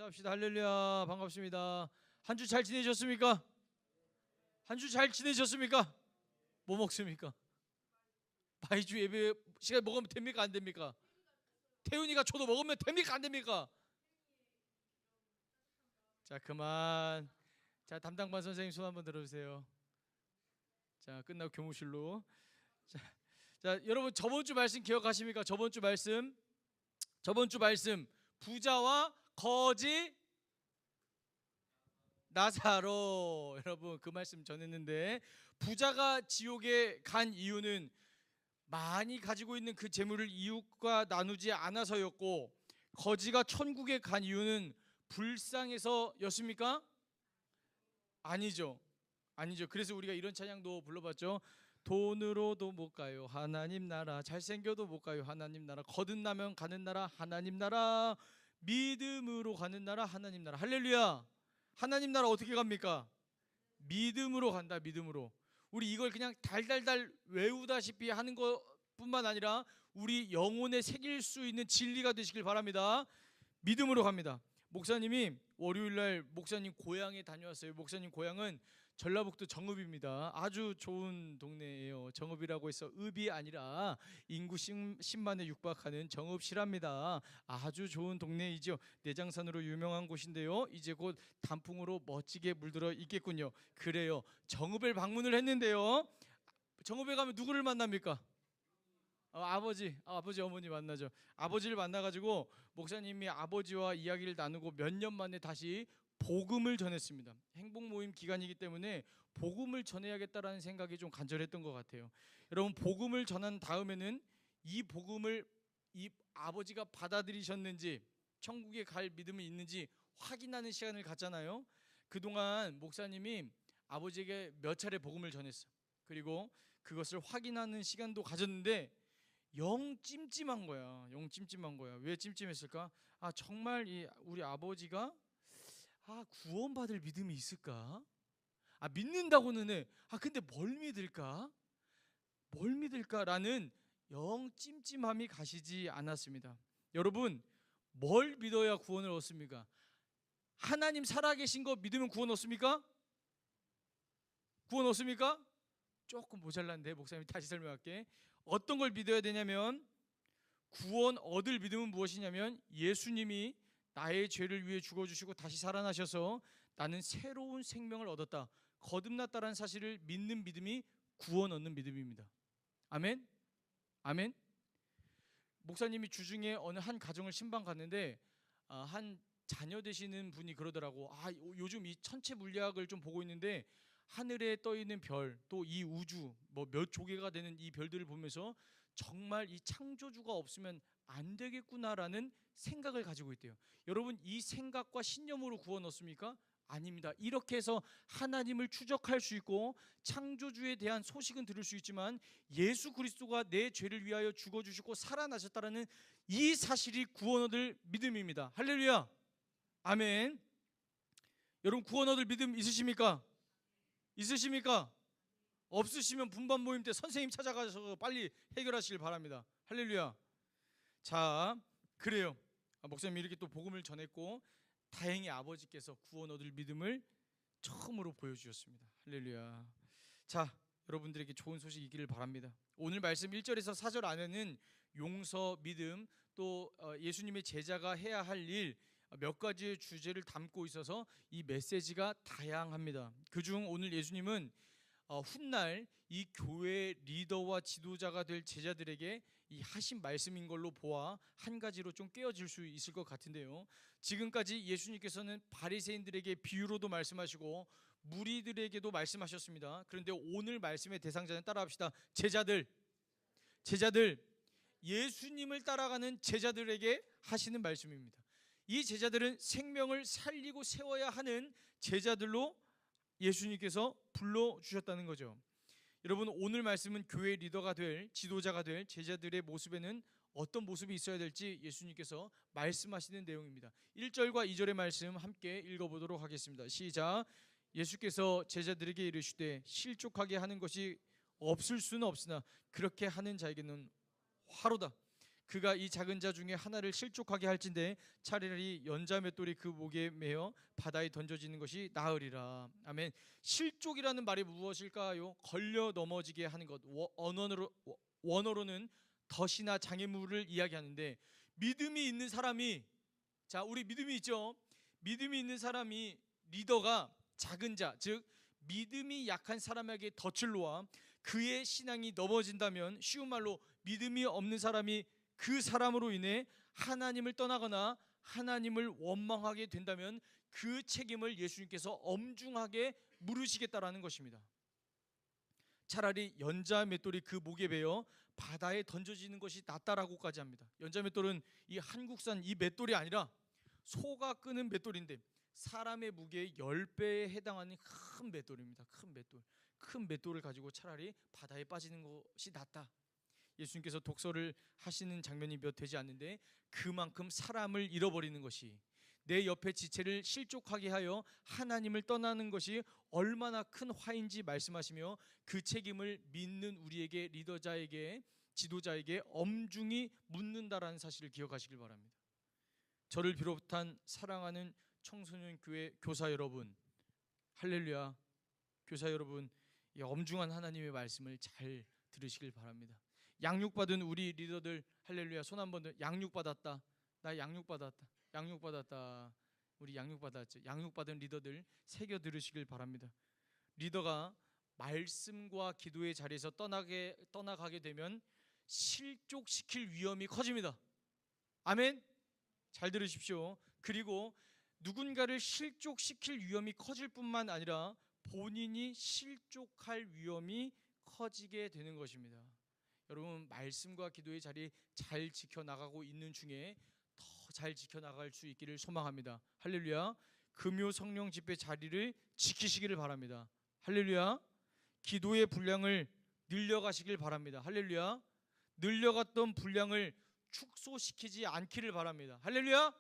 인사합시다. 할렐루야. 반갑습니다. 한 주 잘 지내셨습니까? 한 주 잘 지내셨습니까? 뭐 먹습니까? 마이주 예배 시간 먹으면 됩니까? 안 됩니까? 태훈이가 저도 먹으면 됩니까? 안 됩니까? 자, 그만. 자, 담당반 선생님 손 한번 들어주세요. 자, 끝나고 교무실로. 자, 여러분 저번 주 말씀 기억하십니까? 저번 주 말씀 부자와 거지 나사로. 여러분 그 말씀 전했는데, 부자가 지옥에 간 이유는 많이 가지고 있는 그 재물을 이웃과 나누지 않아서였고, 거지가 천국에 간 이유는 불쌍해서였습니까? 아니죠. 그래서 우리가 이런 찬양도 불러봤죠. 돈으로도 못 가요 하나님 나라, 잘생겨도 못 가요 하나님 나라, 거듭나면 가는 나라 하나님 나라, 믿음으로 가는 나라 하나님 나라. 할렐루야. 하나님 나라 어떻게 갑니까? 믿음으로 간다. 믿음으로. 우리 이걸 그냥 달달달 외우다시피 하는 것뿐만 아니라 우리 영혼에 새길 수 있는 진리가 되시길 바랍니다. 믿음으로 갑니다. 목사님이 월요일날 목사님 고향에 다녀왔어요. 목사님 고향은 전라북도 정읍입니다. 아주 좋은 동네예요. 정읍이라고 해서 읍이 아니라 인구 10만에 육박하는 정읍시랍니다. 아주 좋은 동네이죠. 내장산으로 유명한 곳인데요. 이제 곧 단풍으로 멋지게 물들어 있겠군요. 그래요. 정읍을 방문을 했는데요. 정읍에 가면 누구를 만납니까? 아버지 어머니 만나죠. 아버지를 만나가지고 목사님이 아버지와 이야기를 나누고 몇 년 만에 다시 복음을 전했습니다. 행복 모임 기간이기 때문에 복음을 전해야겠다라는 생각이 좀 간절했던 것 같아요. 여러분, 복음을 전한 다음에는 이 복음을 이 아버지가 받아들이셨는지, 천국에 갈 믿음이 있는지 확인하는 시간을 갖잖아요. 그동안 목사님이 아버지에게 몇 차례 복음을 전했어요. 그리고 그것을 확인하는 시간도 가졌는데 영 찜찜한 거야. 왜 찜찜했을까? 정말 우리 아버지가 구원받을 믿음이 있을까? 믿는다고는 해. 근데 뭘 믿을까라는 영 찜찜함이 가시지 않았습니다. 여러분, 뭘 믿어야 구원을 얻습니까? 하나님 살아계신 거 믿으면 구원 얻습니까? 조금 모자란데 목사님이 다시 설명할게. 어떤 걸 믿어야 되냐면, 구원 얻을 믿음은 무엇이냐면, 예수님이 나의 죄를 위해 죽어주시고 다시 살아나셔서 나는 새로운 생명을 얻었다, 거듭났다라는 사실을 믿는 믿음이 구원 얻는 믿음입니다. 아멘. 목사님이 주중에 어느 한 가정을 신방 갔는데 한 자녀 되시는 분이 그러더라고. 요즘 이 천체 물리학을 좀 보고 있는데 하늘에 떠 있는 별, 또 이 우주 몇 조개가 되는 이 별들을 보면서 정말 이 창조주가 없으면 안 되겠구나라는 생각을 가지고 있대요. 여러분, 이 생각과 신념으로 구원 얻습니까? 아닙니다. 이렇게 해서 하나님을 추적할 수 있고 창조주에 대한 소식은 들을 수 있지만, 예수 그리스도가 내 죄를 위하여 죽어주시고 살아나셨다라는 이 사실이 구원 얻을 믿음입니다. 할렐루야. 아멘. 여러분, 구원 얻을 믿음 있으십니까? 없으시면 분반 모임 때 선생님 찾아가서 빨리 해결하시길 바랍니다. 할렐루야. 자, 그래요. 목사님이 이렇게 또 복음을 전했고 다행히 아버지께서 구원 얻을 믿음을 처음으로 보여주셨습니다. 할렐루야. 자, 여러분들에게 좋은 소식이 있기를 바랍니다. 오늘 말씀 1절에서 4절 안에는 용서, 믿음, 또 예수님의 제자가 해야 할 일, 몇 가지의 주제를 담고 있어서 이 메시지가 다양합니다. 그중 오늘 예수님은 훗날 이 교회 리더와 지도자가 될 제자들에게 이 하신 말씀인 걸로 보아 한 가지로 좀 깨어질 수 있을 것 같은데요. 지금까지 예수님께서는 바리새인들에게 비유로도 말씀하시고 무리들에게도 말씀하셨습니다. 그런데 오늘 말씀의 대상자는, 따라합시다. 제자들. 예수님을 따라가는 제자들에게 하시는 말씀입니다. 이 제자들은 생명을 살리고 세워야 하는 제자들로 예수님께서 불러주셨다는 거죠. 여러분, 오늘 말씀은 교회 리더가 될, 지도자가 될 제자들의 모습에는 어떤 모습이 있어야 될지 예수님께서 말씀하시는 내용입니다. 1절과 2절의 말씀 함께 읽어보도록 하겠습니다. 시작. 예수께서 제자들에게 이르시되 실족하게 하는 것이 없을 수는 없으나 그렇게 하는 자에게는 화로다. 그가 이 작은 자 중에 하나를 실족하게 할진대 차라리 연자 맷돌이 그 목에 매어 바다에 던져지는 것이 나으리라. 아멘. 실족이라는 말이 무엇일까요? 걸려 넘어지게 하는 것. 원어로는 덫이나 장애물을 이야기하는데, 믿음이 있는 사람이, 자, 우리 믿음이 있죠? 믿음이 있는 사람이, 리더가 작은 자, 즉 믿음이 약한 사람에게 덫을 놓아 그의 신앙이 넘어진다면, 쉬운 말로 믿음이 없는 사람이 그 사람으로 인해 하나님을 떠나거나 하나님을 원망하게 된다면 그 책임을 예수님께서 엄중하게 물으시겠다라는 것입니다. 차라리 연자 맷돌이 그 목에 베어 바다에 던져지는 것이 낫다라고까지 합니다. 연자 맷돌은 이 한국산 이 맷돌이 아니라 소가 끄는 맷돌인데 사람의 무게의 10배에 해당하는 큰 맷돌입니다. 큰 맷돌을 가지고 차라리 바다에 빠지는 것이 낫다. 예수님께서 독서를 하시는 장면이 몇 되지 않는데 그만큼 사람을 잃어버리는 것이, 내 옆에 지체를 실족하게 하여 하나님을 떠나는 것이 얼마나 큰 화인지 말씀하시며, 그 책임을 믿는 우리에게, 리더자에게, 지도자에게 엄중히 묻는다라는 사실을 기억하시길 바랍니다. 저를 비롯한 사랑하는 청소년 교회 교사 여러분, 할렐루야, 교사 여러분, 이 엄중한 하나님의 말씀을 잘 들으시길 바랍니다. 양육받은 우리 리더들, 할렐루야, 손 한번 더. 양육받았다. 나 양육받았다. 우리 양육받았죠. 양육받은 리더들 새겨 들으시길 바랍니다. 리더가 말씀과 기도의 자리에서 떠나가게 되면 실족시킬 위험이 커집니다. 아멘. 잘 들으십시오. 그리고 누군가를 실족시킬 위험이 커질 뿐만 아니라 본인이 실족할 위험이 커지게 되는 것입니다. 여러분, 말씀과 기도의 자리 잘 지켜나가고 있는 중에 더 잘 지켜나갈 수 있기를 소망합니다. 할렐루야. 금요 성령 집회 자리를 지키시기를 바랍니다. 할렐루야. 기도의 분량을 늘려가시길 바랍니다. 할렐루야. 늘려갔던 분량을 축소시키지 않기를 바랍니다. 할렐루야.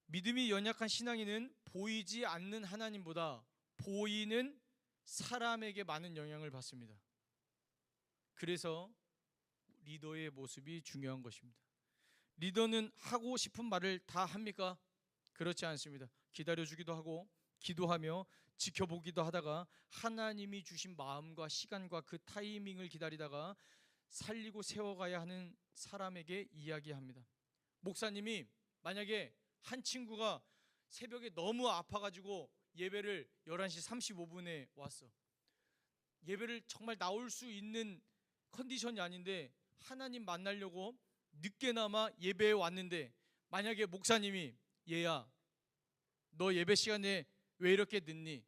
믿음이 연약한 신앙인은 보이지 않는 하나님보다 보이는 사람에게 많은 영향을 받습니다. 그래서 리더의 모습이 중요한 것입니다. 리더는 하고 싶은 말을 다 합니까? 그렇지 않습니다. 기다려주기도 하고 기도하며 지켜보기도 하다가 하나님이 주신 마음과 시간과 그 타이밍을 기다리다가 살리고 세워가야 하는 사람에게 이야기합니다. 목사님이 만약에 한 친구가 새벽에 너무 아파가지고 예배를 11시 35분에 왔어. 예배를 정말 나올 수 있는 컨디션이 아닌데 하나님 만나려고 늦게나마 예배에 왔는데, 만약에 목사님이 얘야, 너 예배 시간에 왜 이렇게 늦니?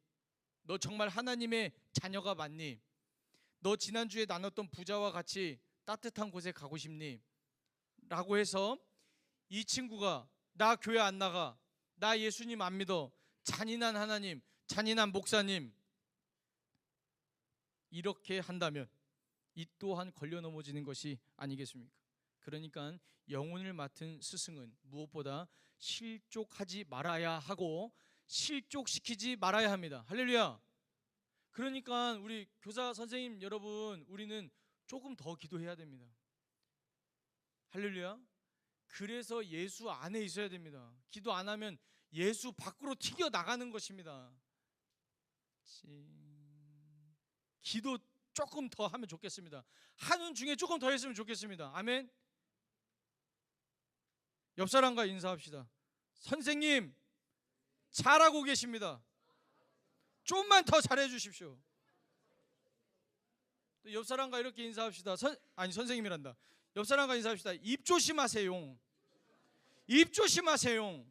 너 정말 하나님의 자녀가 맞니? 너 지난주에 나눴던 부자와 같이 따뜻한 곳에 가고 싶니? 라고 해서 이 친구가 나 교회 안 나가, 나 예수님 안 믿어, 잔인한 하나님, 잔인한 목사님, 이렇게 한다면 이 또한 걸려 넘어지는 것이 아니겠습니까? 그러니까 영혼을 맡은 스승은 무엇보다 실족하지 말아야 하고 실족시키지 말아야 합니다. 할렐루야. 그러니까 우리 교사 선생님 여러분, 우리는 조금 더 기도해야 됩니다. 할렐루야. 그래서 예수 안에 있어야 됩니다. 기도 안 하면 예수 밖으로 튀겨 나가는 것입니다. 기도 조금 더 하면 좋겠습니다. 하는 중에 조금 더 했으면 좋겠습니다. 아멘. 옆 사람과 인사합시다. 선생님 잘하고 계십니다. 좀만 더 잘해 주십시오. 옆 사람과 이렇게 인사합시다. 선생님이란다. 옆 사람과 인사합시다. 입 조심하세요. 입 조심하세요.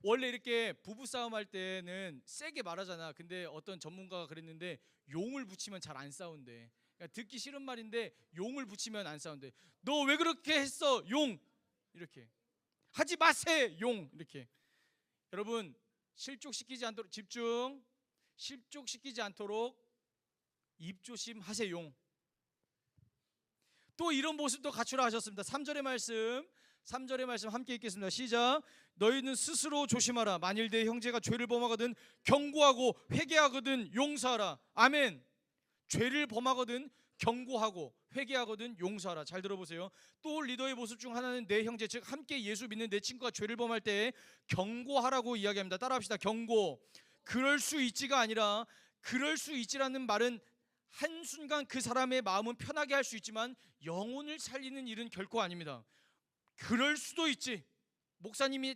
원래 이렇게 부부싸움 할 때는 세게 말하잖아. 근데 어떤 전문가가 그랬는데 용을 붙이면 잘 안 싸운대. 그러니까 듣기 싫은 말인데 용을 붙이면 안 싸운대. 너 왜 그렇게 했어? 용. 이렇게 하지 마세요. 용. 이렇게. 여러분, 실족시키지 않도록 집중, 실족시키지 않도록 입조심하세요. 용. 또 이런 모습도 갖추라 하셨습니다. 3절의 말씀 함께 읽겠습니다. 시작. 너희는 스스로 조심하라. 만일 내 형제가 죄를 범하거든 경고하고 회개하거든 용서하라. 아멘. 죄를 범하거든 경고하고 회개하거든 용서하라. 잘 들어보세요. 또 리더의 모습 중 하나는 내 형제, 즉 함께 예수 믿는 내 친구가 죄를 범할 때 경고하라고 이야기합니다. 따라합시다. 경고. 그럴 수 있지가 아니라, 그럴 수 있지라는 말은 한순간 그 사람의 마음은 편하게 할 수 있지만 영혼을 살리는 일은 결코 아닙니다. 그럴 수도 있지. 목사님이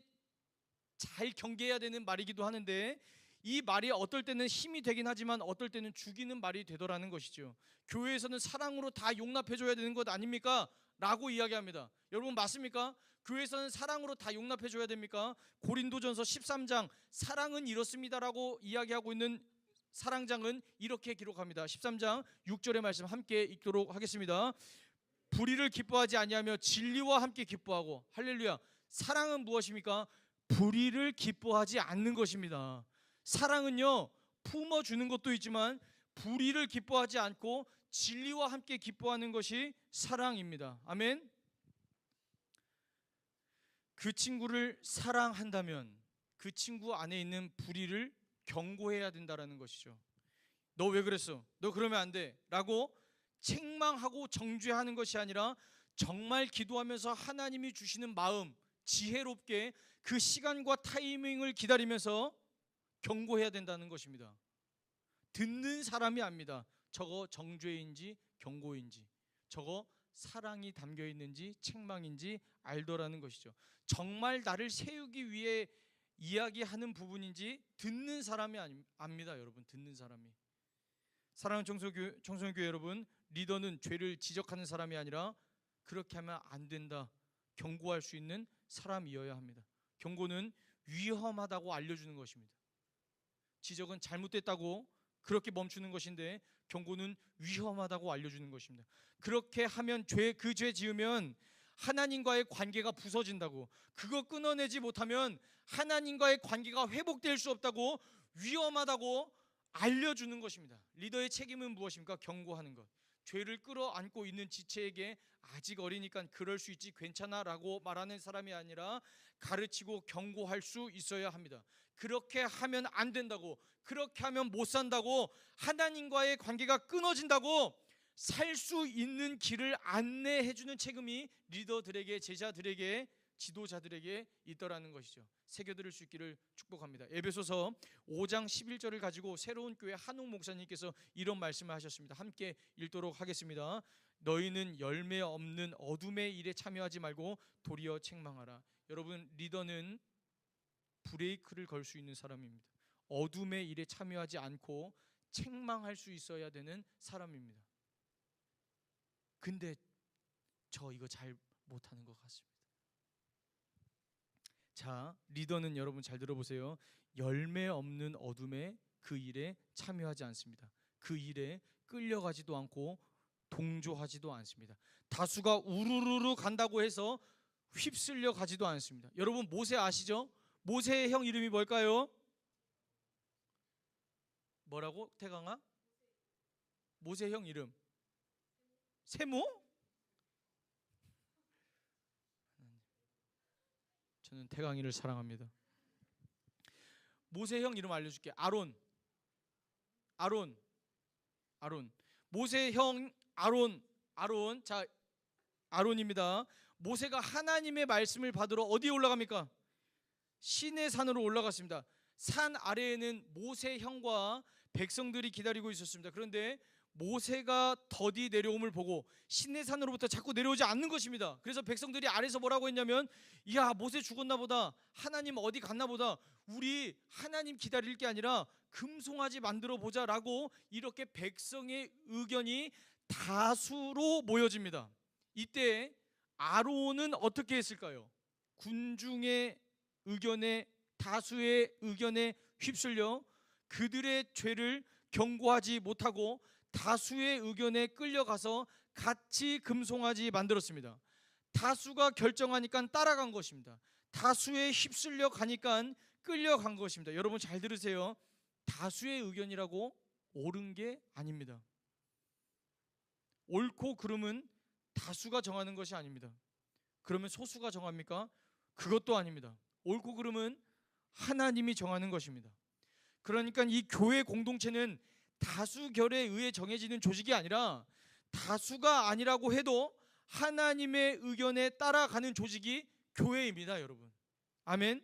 잘 경계해야 되는 말이기도 하는데, 이 말이 어떨 때는 힘이 되긴 하지만 어떨 때는 죽이는 말이 되더라는 것이죠. 교회에서는 사랑으로 다 용납해줘야 되는 것 아닙니까? 라고 이야기합니다. 여러분 맞습니까? 교회에서는 사랑으로 다 용납해줘야 됩니까? 고린도전서 13장 사랑은 이렇습니다라고 이야기하고 있는 사랑장은 이렇게 기록합니다. 13장 6절의 말씀 함께 읽도록 하겠습니다. 불의를 기뻐하지 아니하며 진리와 함께 기뻐하고. 할렐루야. 사랑은 무엇입니까? 불의를 기뻐하지 않는 것입니다. 사랑은요, 품어주는 것도 있지만 불의를 기뻐하지 않고 진리와 함께 기뻐하는 것이 사랑입니다. 아멘. 그 친구를 사랑한다면 그 친구 안에 있는 불의를 경고해야 된다는 것이죠. 너 왜 그랬어? 너 그러면 안 돼 라고 책망하고 정죄하는 것이 아니라 정말 기도하면서 하나님이 주시는 마음, 지혜롭게 그 시간과 타이밍을 기다리면서 경고해야 된다는 것입니다. 듣는 사람이 압니다. 저거 정죄인지 경고인지, 저거 사랑이 담겨 있는지 책망인지 알더라는 것이죠. 정말 나를 세우기 위해 이야기하는 부분인지 듣는 사람이 압니다. 여러분, 듣는 사람이. 사랑하는 청소년교회 여러분, 리더는 죄를 지적하는 사람이 아니라 그렇게 하면 안 된다 경고할 수 있는 사람이어야 합니다. 경고는 위험하다고 알려주는 것입니다. 지적은 잘못됐다고 그렇게 멈추는 것인데 경고는 위험하다고 알려주는 것입니다. 그렇게 하면 그 죄 지으면 하나님과의 관계가 부서진다고, 그거 끊어내지 못하면 하나님과의 관계가 회복될 수 없다고, 위험하다고 알려주는 것입니다. 리더의 책임은 무엇입니까? 경고하는 것. 죄를 끌어안고 있는 지체에게 아직 어리니까 그럴 수 있지 괜찮아 라고 말하는 사람이 아니라 가르치고 경고할 수 있어야 합니다. 그렇게 하면 안 된다고, 그렇게 하면 못 산다고, 하나님과의 관계가 끊어진다고 살 수 있는 길을 안내해주는 책임이 리더들에게, 제자들에게, 지도자들에게 있더라는 것이죠. 새겨들을 수 있기를 축복합니다. 에베소서 5장 11절을 가지고 새로운 교회 한옥 목사님께서 이런 말씀을 하셨습니다. 함께 읽도록 하겠습니다. 너희는 열매 없는 어둠의 일에 참여하지 말고 도리어 책망하라. 여러분, 리더는 브레이크를 걸 수 있는 사람입니다. 어둠의 일에 참여하지 않고 책망할 수 있어야 되는 사람입니다. 근데 저 이거 잘 못하는 것 같습니다. 자, 리더는 여러분 잘 들어보세요. 열매 없는 어둠의 그 일에 참여하지 않습니다. 그 일에 끌려가지도 않고 동조하지도 않습니다. 다수가 우르르르 간다고 해서 휩쓸려 가지도 않습니다. 여러분 모세 아시죠? 모세의 형 이름이 뭘까요? 뭐라고? 태강아? 모세 형 이름 세모? 저는 태강이를 사랑합니다. 모세 형 이름 알려줄게. 아론. 모세 형 아론. 자, 아론입니다. 모세가 하나님의 말씀을 받으러 어디에 올라갑니까? 시내 산으로 올라갔습니다. 산 아래에는 모세 형과 백성들이 기다리고 있었습니다. 그런데 모세가 더디 내려옴을 보고 시내산으로부터 자꾸 내려오지 않는 것입니다. 그래서 백성들이 아래서 뭐라고 했냐면, 야, 모세 죽었나 보다, 하나님 어디 갔나 보다, 우리 하나님 기다릴 게 아니라 금송아지 만들어 보자 라고 이렇게 백성의 의견이 다수로 모여집니다. 이때 아론은 어떻게 했을까요? 군중의 의견에, 다수의 의견에 휩쓸려 그들의 죄를 경고하지 못하고 다수의 의견에 끌려가서 같이 금송아지 만들었습니다. 다수가 결정하니까 따라간 것입니다. 다수에 휩쓸려 가니까 끌려간 것입니다. 여러분 잘 들으세요. 다수의 의견이라고 옳은 게 아닙니다. 옳고 그름은 다수가 정하는 것이 아닙니다. 그러면 소수가 정합니까? 그것도 아닙니다. 옳고 그름은 하나님이 정하는 것입니다. 그러니까 이 교회 공동체는 다수결에 의해 정해지는 조직이 아니라 다수가 아니라고 해도 하나님의 의견에 따라가는 조직이 교회입니다, 여러분. 아멘.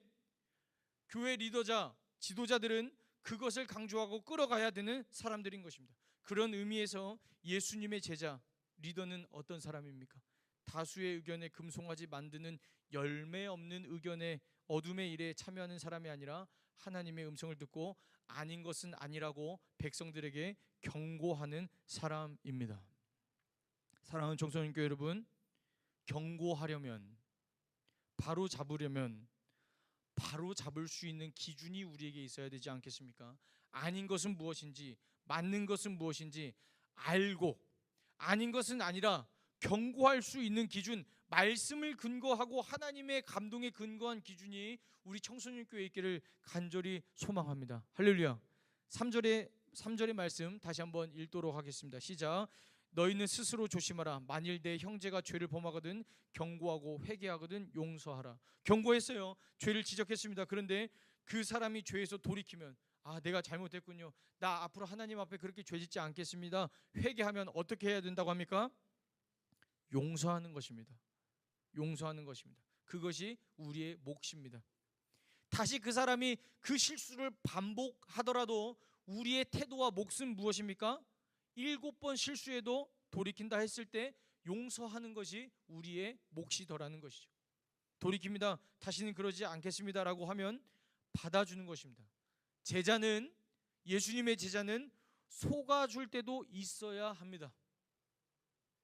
교회 리더자, 지도자들은 그것을 강조하고 끌어가야 되는 사람들인 것입니다. 그런 의미에서 예수님의 제자, 리더는 어떤 사람입니까? 다수의 의견에 금송아지 만드는 열매 없는 의견에 어둠의 일에 참여하는 사람이 아니라 하나님의 음성을 듣고 아닌 것은 아니라고 백성들에게 경고하는 사람입니다. 사랑하는 청소년교회 여러분, 경고하려면, 바로 잡으려면 바로 잡을 수 있는 기준이 우리에게 있어야 되지 않겠습니까? 아닌 것은 무엇인지, 맞는 것은 무엇인지 알고, 아닌 것은 아니라 경고할 수 있는 기준, 말씀을 근거하고 하나님의 감동에 근거한 기준이 우리 청소년교회에 있기를 간절히 소망합니다. 할렐루야. 3절의 말씀 다시 한번 읽도록 하겠습니다. 시작. 너희는 스스로 조심하라. 만일 내 형제가 죄를 범하거든 경고하고 회개하거든 용서하라. 경고했어요. 죄를 지적했습니다. 그런데 그 사람이 죄에서 돌이키면, 아, 내가 잘못했군요. 나 앞으로 하나님 앞에 그렇게 죄짓지 않겠습니다. 회개하면 어떻게 해야 된다고 합니까? 용서하는 것입니다. 용서하는 것입니다. 그것이 우리의 몫입니다. 다시 그 사람이 그 실수를 반복하더라도 우리의 태도와 몫은 무엇입니까? 7번 실수해도 돌이킨다 했을 때 용서하는 것이 우리의 몫이더라는 것이죠. 돌이킵니다. 다시는 그러지 않겠습니다라고 하면 받아주는 것입니다. 제자는, 예수님의 제자는 속아줄 때도 있어야 합니다.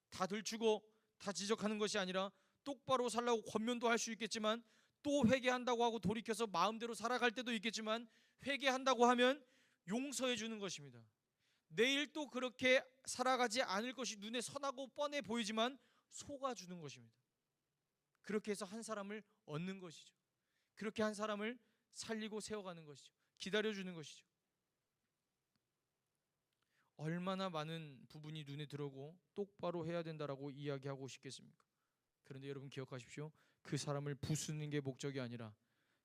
다 들추고 다 지적하는 것이 아니라 똑바로 살라고 권면도 할 수 있겠지만, 또 회개한다고 하고 돌이켜서 마음대로 살아갈 때도 있겠지만, 회개한다고 하면 용서해 주는 것입니다. 내일 또 그렇게 살아가지 않을 것이 눈에 선하고 뻔해 보이지만 속아주는 것입니다. 그렇게 해서 한 사람을 얻는 것이죠. 그렇게 한 사람을 살리고 세워가는 것이죠. 기다려주는 것이죠. 얼마나 많은 부분이 눈에 들어오고 똑바로 해야 된다라고 이야기하고 싶겠습니까? 그런데 여러분 기억하십시오. 그 사람을 부수는 게 목적이 아니라,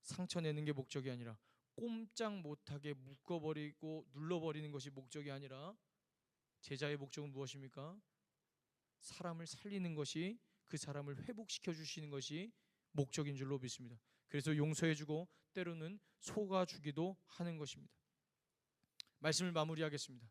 상처내는 게 목적이 아니라, 꼼짝 못하게 묶어버리고 눌러버리는 것이 목적이 아니라, 제자의 목적은 무엇입니까? 사람을 살리는 것이, 그 사람을 회복시켜 주시는 것이 목적인 줄로 믿습니다. 그래서 용서해주고 때로는 속아주기도 하는 것입니다. 말씀을 마무리하겠습니다.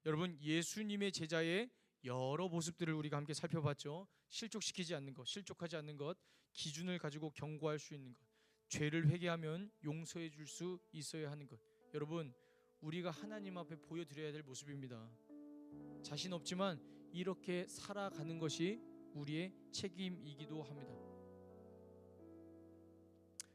여러분, 예수님의 제자의 여러 모습들을 우리가 함께 살펴봤죠. 실족시키지 않는 것, 실족하지 않는 것, 기준을 가지고 경고할 수 있는 것, 죄를 회개하면 용서해 줄 수 있어야 하는 것. 여러분, 우리가 하나님 앞에 보여드려야 될 모습입니다. 자신 없지만 이렇게 살아가는 것이 우리의 책임이기도 합니다.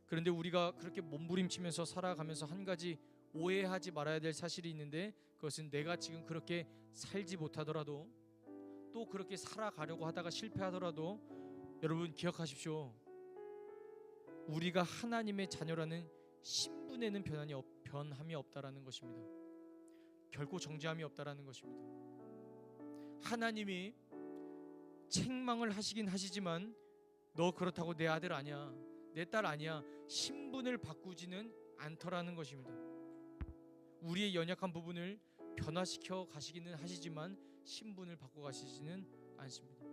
그런데 우리가 그렇게 몸부림치면서 살아가면서 한 가지 오해하지 말아야 될 사실이 있는데, 그것은 내가 지금 그렇게 살지 못하더라도, 또 그렇게 살아가려고 하다가 실패하더라도, 여러분 기억하십시오. 우리가 하나님의 자녀라는 신분에는 변함이 없다라는 것입니다. 결코 정죄함이 없다라는 것입니다. 하나님이 책망을 하시긴 하시지만 너 그렇다고 내 아들 아니야, 내 딸 아니야, 신분을 바꾸지는 않더라는 것입니다. 우리의 연약한 부분을 변화시켜 가시기는 하시지만 신분을 바꿔 가시지는 않습니다.